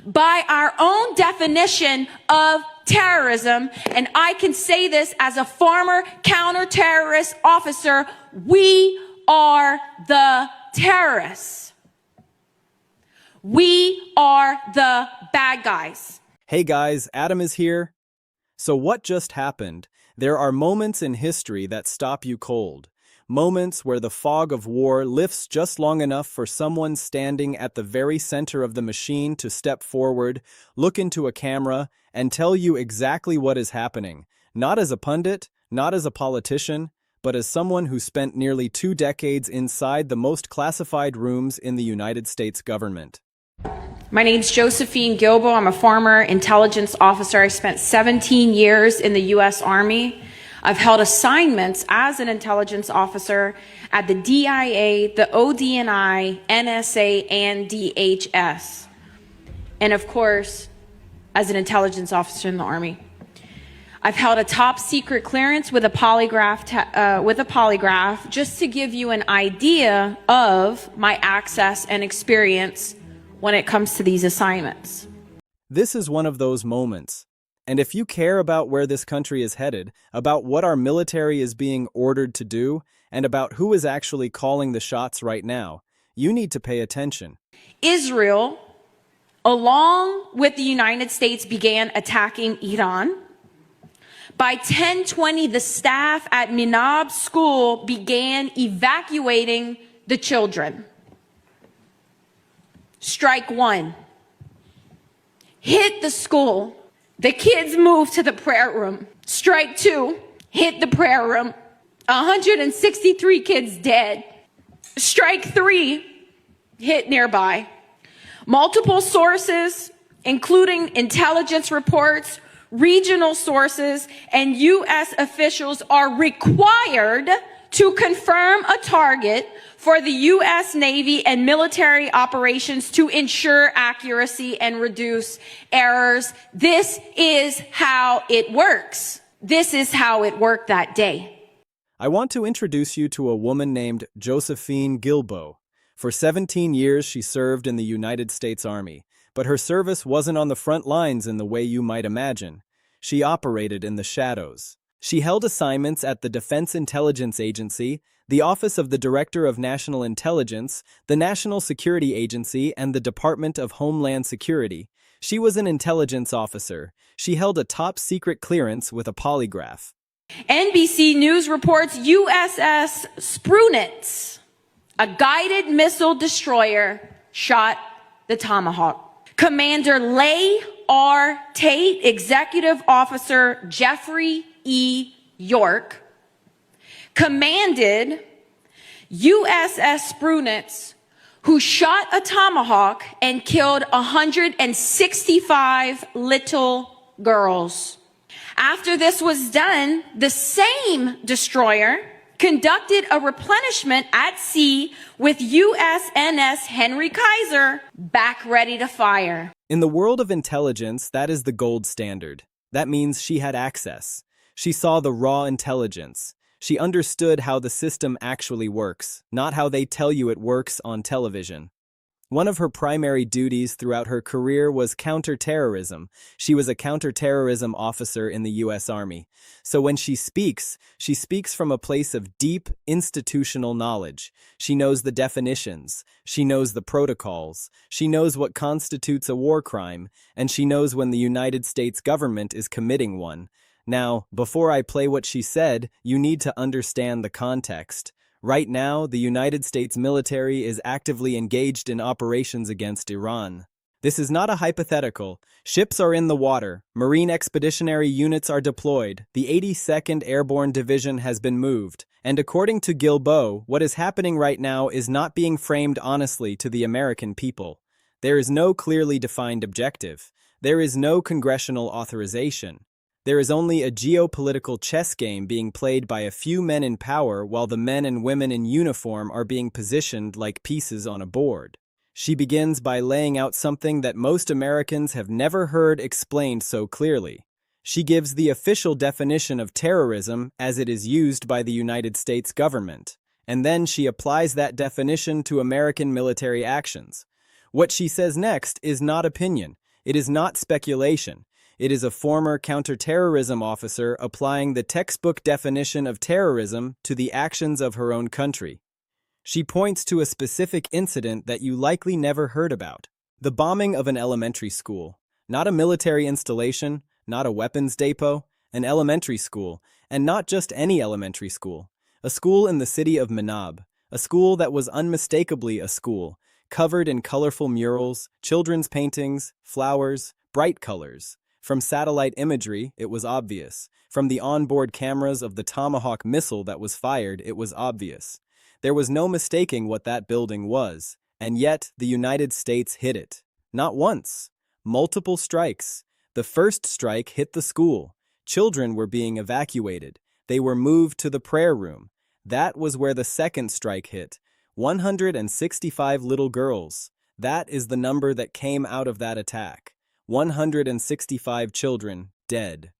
by our own definition of terrorism. And I can say this as a former counterterrorist officer, we are the terrorists. We are the bad guys. Hey guys, Adam is here. So what just happened? There are moments in history that stop you cold. Moments where the fog of war lifts just long enough for someone standing at the very center of the machine to step forward, look into a camera, and tell you exactly what is happening. Not as a pundit, not as a politician, but as someone who spent nearly 2 decades inside the most classified rooms in the United States government. My name's Josephine Guilbeau. I'm a former intelligence officer. I spent 17 years in the U.S. Army. I've held assignments as an intelligence officer at the DIA, the ODNI, NSA, and DHS. And of course, as an intelligence officer in the Army. I've held a top secret clearance with a polygraph, just to give you an idea of my access and experience when it comes to these assignments. This is one of those moments. And if you care about where this country is headed, about what our military is being ordered to do, and about who is actually calling the shots right now, you need to pay attention. Israel, along with the United States, began attacking Iran. By 10:20, the staff at Minab school began evacuating the children. Strike one. Hit the school. The kids moved to the prayer room. Strike two, hit the prayer room. 163 kids dead. Strike three, hit nearby. Multiple sources, including intelligence reports, regional sources, and U.S. officials are required to confirm a target for the U.S. Navy and military operations to ensure accuracy and reduce errors. This is how it works. This is how it worked that day. I want to introduce you to a woman named Josephine Guilbeau. For 17 years, she served in the United States Army, but her service wasn't on the front lines in the way you might imagine. She operated in the shadows. She held assignments at the Defense Intelligence Agency, the Office of the Director of National Intelligence, the National Security Agency, and the Department of Homeland Security. She was an intelligence officer. She held a top-secret clearance with a polygraph. NBC News reports USS Sprunitz, a guided missile destroyer, shot the Tomahawk. Commander Leigh R. Tate, Executive Officer Jeffrey E. York, commanded USS Sprunitz, who shot a Tomahawk and killed 165 little girls. After this was done, the same destroyer conducted a replenishment at sea with USNS Henry Kaiser back ready to fire. In the world of intelligence, that is the gold standard. That means she had access. She saw the raw intelligence. She understood how the system actually works, not how they tell you it works on television. One of her primary duties throughout her career was counterterrorism. She was a counterterrorism officer in the U.S. Army. So when she speaks from a place of deep institutional knowledge. She knows the definitions. She knows the protocols. She knows what constitutes a war crime. And she knows when the United States government is committing one. Now, before I play what she said, you need to understand the context. Right now, the United States military is actively engaged in operations against Iran. This is not a hypothetical. Ships are in the water. Marine expeditionary units are deployed. The 82nd Airborne Division has been moved. And according to Guilbeau, what is happening right now is not being framed honestly to the American people. There is no clearly defined objective. There is no congressional authorization. There is only a geopolitical chess game being played by a few men in power while the men and women in uniform are being positioned like pieces on a board. She begins by laying out something that most Americans have never heard explained so clearly. She gives the official definition of terrorism as it is used by the United States government, and then she applies that definition to American military actions. What she says next is not opinion. It is not speculation. It is a former counterterrorism officer applying the textbook definition of terrorism to the actions of her own country. She points to a specific incident that you likely never heard about: the bombing of an elementary school. Not a military installation, not a weapons depot, an elementary school, and not just any elementary school. A school in the city of Minab, a school that was unmistakably a school, covered in colorful murals, children's paintings, flowers, bright colors. From satellite imagery, it was obvious. From the onboard cameras of the Tomahawk missile that was fired, it was obvious. There was no mistaking what that building was, and yet the United States hit it. Not once. Multiple strikes. The first strike hit the school. Children were being evacuated. They were moved to the prayer room. That was where the second strike hit. 165 little girls. That is the number that came out of that attack. 165 children dead.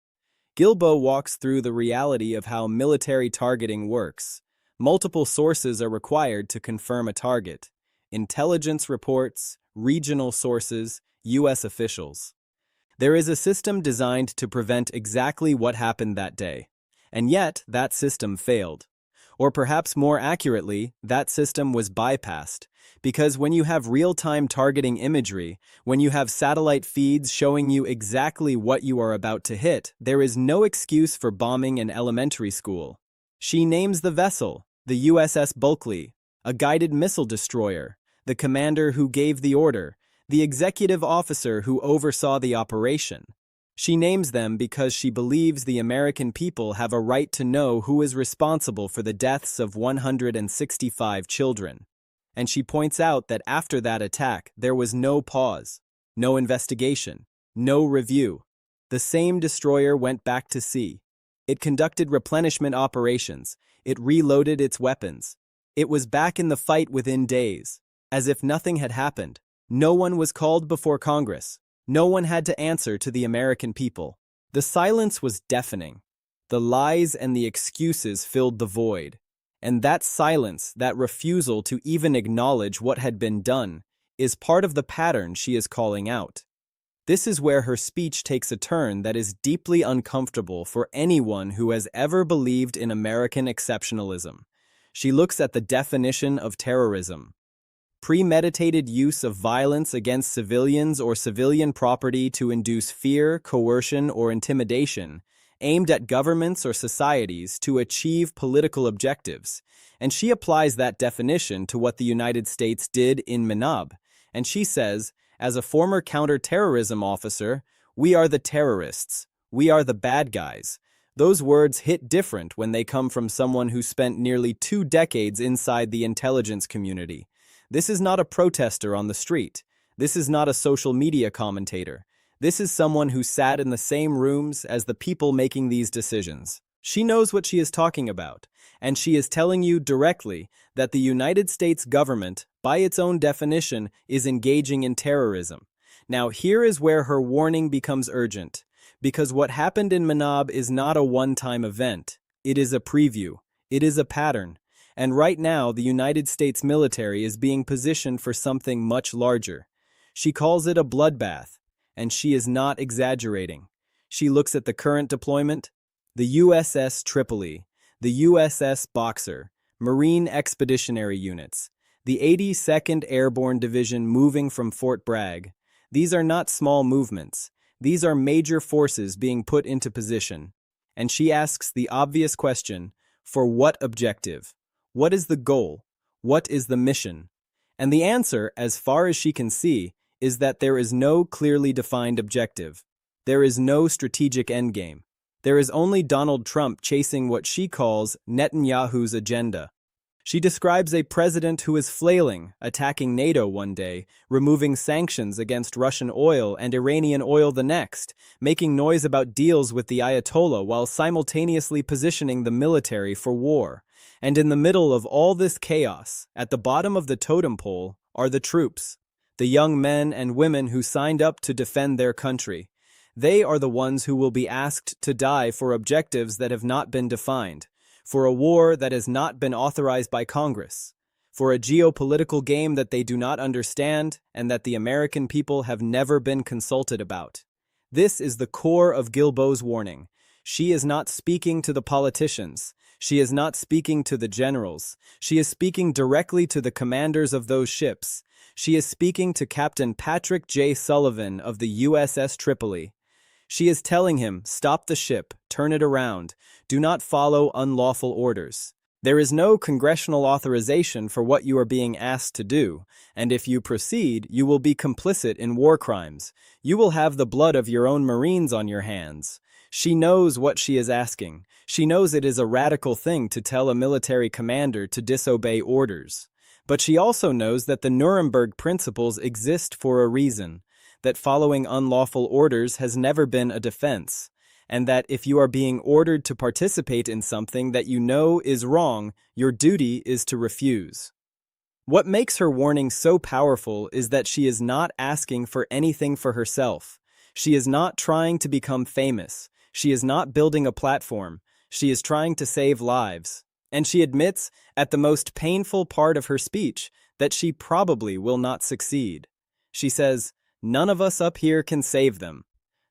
Guilbeau walks through the reality of how military targeting works. Multiple sources are required to confirm a target: intelligence reports, regional sources, U.S. officials. There is a system designed to prevent exactly what happened that day. And yet, that system failed. Or perhaps more accurately, that system was bypassed. Because when you have real-time targeting imagery, when you have satellite feeds showing you exactly what you are about to hit, there is no excuse for bombing an elementary school. She names the vessel, the USS Bulkley, a guided missile destroyer, the commander who gave the order, the executive officer who oversaw the operation. She names them because she believes the American people have a right to know who is responsible for the deaths of 165 children. And she points out that after that attack, there was no pause, no investigation, no review. The same destroyer went back to sea. It conducted replenishment operations. It reloaded its weapons. It was back in the fight within days, as if nothing had happened. No one was called before Congress. No one had to answer to the American people. The silence was deafening. The lies and the excuses filled the void. And that silence, that refusal to even acknowledge what had been done, is part of the pattern she is calling out. This is where her speech takes a turn that is deeply uncomfortable for anyone who has ever believed in American exceptionalism. She looks at the definition of terrorism: premeditated use of violence against civilians or civilian property to induce fear, coercion, or intimidation, aimed at governments or societies to achieve political objectives. And she applies that definition to what the United States did in Minab. And she says, as a former counterterrorism officer, we are the terrorists. We are the bad guys. Those words hit different when they come from someone who spent nearly 2 decades inside the intelligence community. This is not a protester on the street. This is not a social media commentator. This is someone who sat in the same rooms as the people making these decisions. She knows what she is talking about, and she is telling you directly that the United States government, by its own definition, is engaging in terrorism. Now, here is where her warning becomes urgent, because what happened in Minab is not a one-time event. It is a preview. It is a pattern. And right now, the United States military is being positioned for something much larger. She calls it a bloodbath, and she is not exaggerating. She looks at the current deployment: the USS Tripoli, the USS Boxer, Marine Expeditionary Units, the 82nd Airborne Division moving from Fort Bragg. These are not small movements. These are major forces being put into position. And she asks the obvious question: for what objective? What is the goal? What is the mission? And the answer, as far as she can see, is that there is no clearly defined objective. There is no strategic endgame. There is only Donald Trump chasing what she calls Netanyahu's agenda. She describes a president who is flailing, attacking NATO one day, removing sanctions against Russian oil and Iranian oil the next, making noise about deals with the Ayatollah while simultaneously positioning the military for war. And in the middle of all this chaos, at the bottom of the totem pole, are the troops, the young men and women who signed up to defend their country. They are the ones who will be asked to die for objectives that have not been defined, for a war that has not been authorized by Congress, for a geopolitical game that they do not understand and that the American people have never been consulted about. This is the core of Guilbeau's warning. She is not speaking to the politicians. She is not speaking to the generals. She is speaking directly to the commanders of those ships. She is speaking to Captain Patrick J. Sullivan of the USS Tripoli. She is telling him, stop the ship, turn it around, do not follow unlawful orders. There is no congressional authorization for what you are being asked to do, and if you proceed, you will be complicit in war crimes. You will have the blood of your own Marines on your hands. She knows what she is asking. She knows it is a radical thing to tell a military commander to disobey orders. But she also knows that the Nuremberg principles exist for a reason, that following unlawful orders has never been a defense, and that if you are being ordered to participate in something that you know is wrong, your duty is to refuse. What makes her warning so powerful is that she is not asking for anything for herself. She is not trying to become famous. She is not building a platform. She is trying to save lives. And she admits, at the most painful part of her speech, that she probably will not succeed. She says, "None of us up here can save them.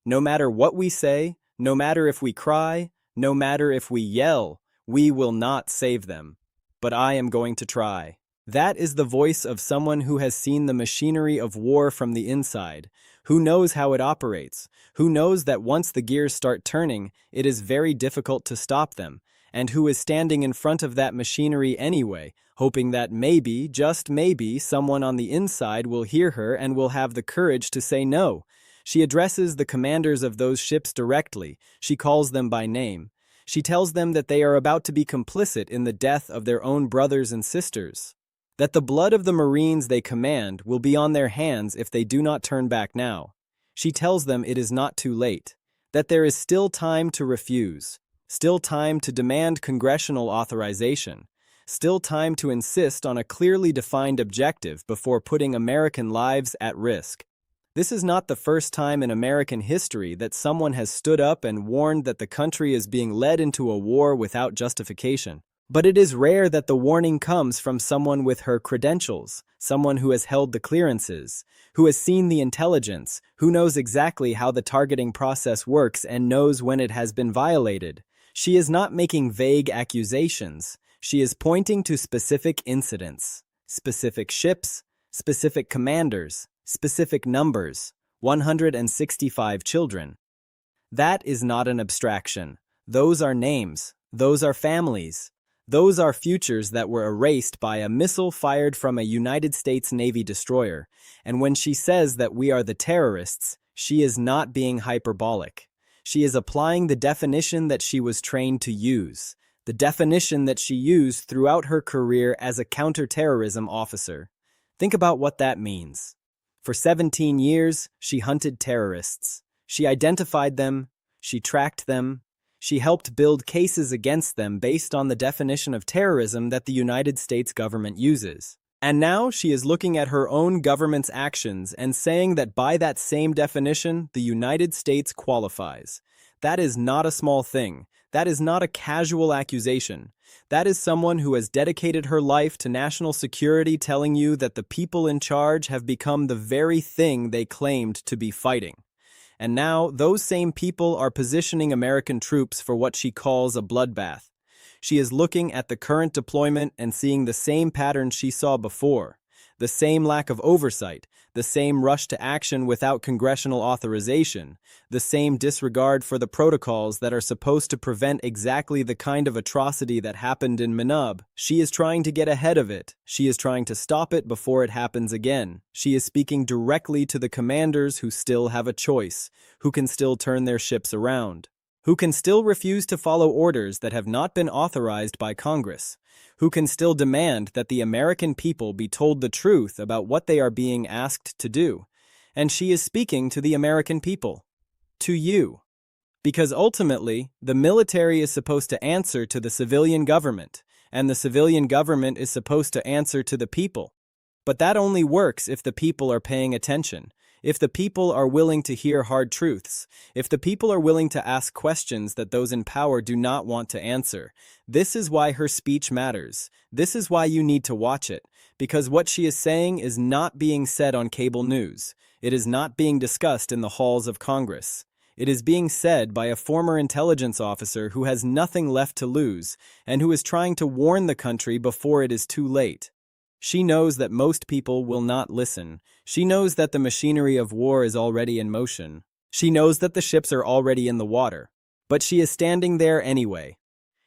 No matter what we say, no matter if we cry, no matter if we yell, we will not save them. But I am going to try." That is the voice of someone who has seen the machinery of war from the inside, who knows how it operates, who knows that once the gears start turning, it is very difficult to stop them, and who is standing in front of that machinery anyway, hoping that maybe, just maybe, someone on the inside will hear her and will have the courage to say no. She addresses the commanders of those ships directly. She calls them by name. She tells them that they are about to be complicit in the death of their own brothers and sisters, that the blood of the Marines they command will be on their hands if they do not turn back now. She tells them it is not too late, that there is still time to refuse, still time to demand congressional authorization, still time to insist on a clearly defined objective before putting American lives at risk. This is not the first time in American history that someone has stood up and warned that the country is being led into a war without justification. But it is rare that the warning comes from someone with her credentials, someone who has held the clearances, who has seen the intelligence, who knows exactly how the targeting process works and knows when it has been violated. She is not making vague accusations. She is pointing to specific incidents, specific ships, specific commanders, specific numbers, 165 children. That is not an abstraction. Those are names. Those are families. Those are futures that were erased by a missile fired from a United States Navy destroyer. And when she says that we are the terrorists, she is not being hyperbolic. She is applying the definition that she was trained to use, the definition that she used throughout her career as a counterterrorism officer. Think about what that means. For 17 years, she hunted terrorists. She identified them. She tracked them. She helped build cases against them based on the definition of terrorism that the United States government uses. And now she is looking at her own government's actions and saying that by that same definition, the United States qualifies. That is not a small thing. That is not a casual accusation. That is someone who has dedicated her life to national security telling you that the people in charge have become the very thing they claimed to be fighting. And now, those same people are positioning American troops for what she calls a bloodbath. She is looking at the current deployment and seeing the same patterns she saw before, the same lack of oversight, the same rush to action without congressional authorization, the same disregard for the protocols that are supposed to prevent exactly the kind of atrocity that happened in Minab. She is trying to get ahead of it. She is trying to stop it before it happens again. She is speaking directly to the commanders who still have a choice, who can still turn their ships around, who can still refuse to follow orders that have not been authorized by Congress, who can still demand that the American people be told the truth about what they are being asked to do. And she is speaking to the American people, to you. Because ultimately, the military is supposed to answer to the civilian government, and the civilian government is supposed to answer to the people. But that only works if the people are paying attention, if the people are willing to hear hard truths, if the people are willing to ask questions that those in power do not want to answer. This is why her speech matters. This is why you need to watch it, because what she is saying is not being said on cable news. It is not being discussed in the halls of Congress. It is being said by a former intelligence officer who has nothing left to lose and who is trying to warn the country before it is too late. She knows that most people will not listen. She knows that the machinery of war is already in motion. She knows that the ships are already in the water. But she is standing there anyway.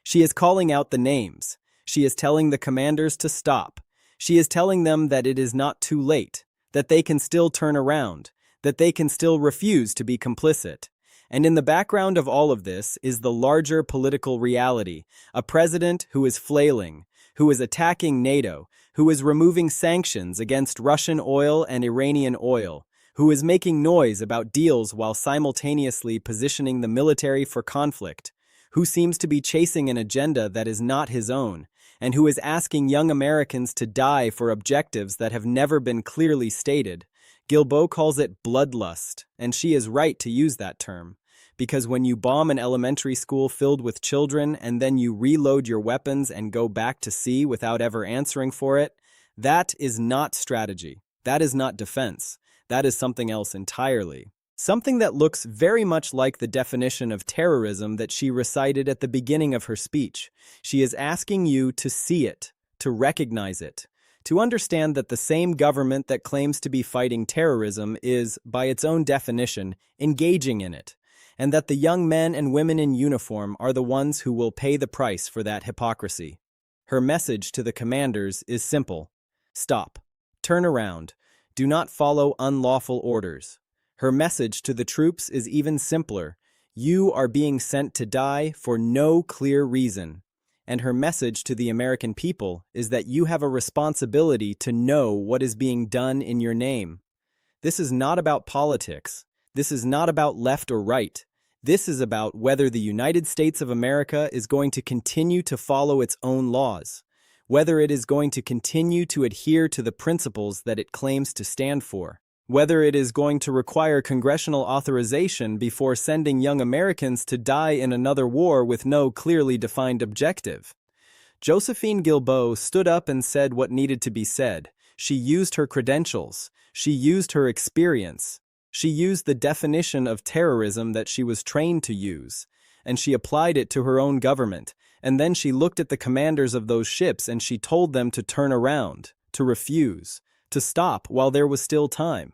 She is calling out the names. She is telling the commanders to stop. She is telling them that it is not too late, that they can still turn around, that they can still refuse to be complicit. And in the background of all of this is the larger political reality, a president who is flailing, who is attacking NATO, who is removing sanctions against Russian oil and Iranian oil, who is making noise about deals while simultaneously positioning the military for conflict, who seems to be chasing an agenda that is not his own, and who is asking young Americans to die for objectives that have never been clearly stated. Guilbeau calls it bloodlust, and she is right to use that term, because when you bomb an elementary school filled with children and then you reload your weapons and go back to sea without ever answering for it, that is not strategy. That is not defense. That is something else entirely. Something that looks very much like the definition of terrorism that she recited at the beginning of her speech. She is asking you to see it, to recognize it, to understand that the same government that claims to be fighting terrorism is, by its own definition, engaging in it, and that the young men and women in uniform are the ones who will pay the price for that hypocrisy. Her message to the commanders is simple. Stop. Turn around. Do not follow unlawful orders. Her message to the troops is even simpler. You are being sent to die for no clear reason. And her message to the American people is that you have a responsibility to know what is being done in your name. This is not about politics. This is not about left or right. This is about whether the United States of America is going to continue to follow its own laws, whether it is going to continue to adhere to the principles that it claims to stand for, whether it is going to require congressional authorization before sending young Americans to die in another war with no clearly defined objective. Josephine Guilbeau stood up and said what needed to be said. She used her credentials. She used her experience. She used the definition of terrorism that she was trained to use, and she applied it to her own government. And then she looked at the commanders of those ships and she told them to turn around, to refuse, to stop while there was still time.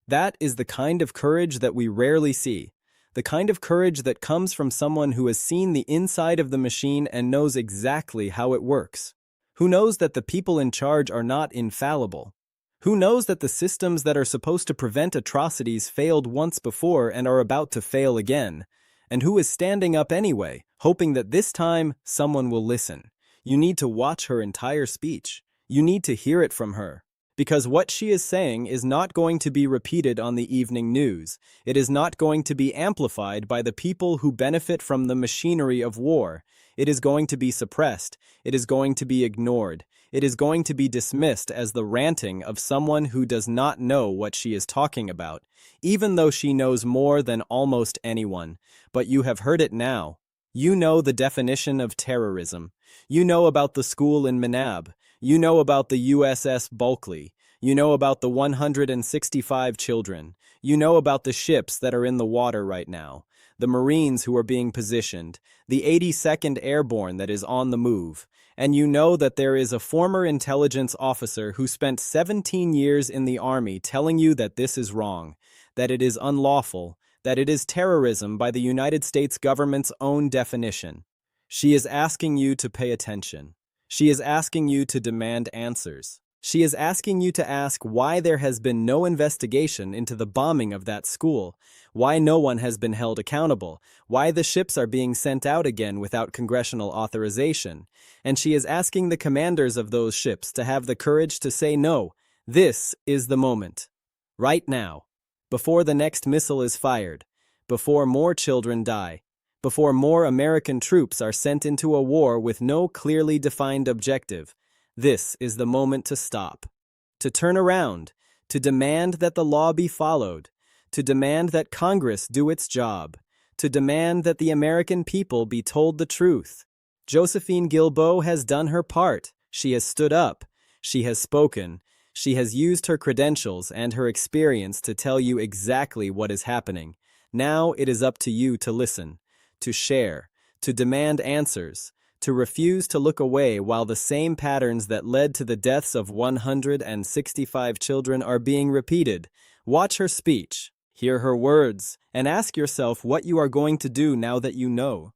That is the kind of courage that we rarely see, the kind of courage that comes from someone who has seen the inside of the machine and knows exactly how it works, who knows that the people in charge are not infallible, who knows that the systems that are supposed to prevent atrocities failed once before and are about to fail again, and who is standing up anyway, hoping that this time someone will listen. You need to watch her entire speech. You need to hear it from her. Because what she is saying is not going to be repeated on the evening news. It is not going to be amplified by the people who benefit from the machinery of war. It is going to be suppressed. It is going to be ignored. It is going to be dismissed as the ranting of someone who does not know what she is talking about, even though she knows more than almost anyone. But you have heard it now. You know the definition of terrorism. You know about the school in Minab. You know about the USS Bulkley. You know about the 165 children. You know about the ships that are in the water right now, the Marines who are being positioned, the 82nd Airborne that is on the move. And you know that there is a former intelligence officer who spent 17 years in the Army telling you that this is wrong, that it is unlawful, that it is terrorism by the United States government's own definition. She is asking you to pay attention. She is asking you to demand answers. She is asking you to ask why there has been no investigation into the bombing of that school, why no one has been held accountable, why the ships are being sent out again without congressional authorization. And she is asking the commanders of those ships to have the courage to say no. This is the moment. Right now. Before the next missile is fired. Before more children die. Before more American troops are sent into a war with no clearly defined objective, this is the moment to stop, to turn around, to demand that the law be followed, to demand that Congress do its job, to demand that the American people be told the truth. Josephine Guilbeau has done her part. She has stood up. She has spoken. She has used her credentials and her experience to tell you exactly what is happening. Now it is up to you to listen, to share, to demand answers, to refuse to look away while the same patterns that led to the deaths of 165 children are being repeated. Watch her speech, hear her words, and ask yourself what you are going to do now that you know.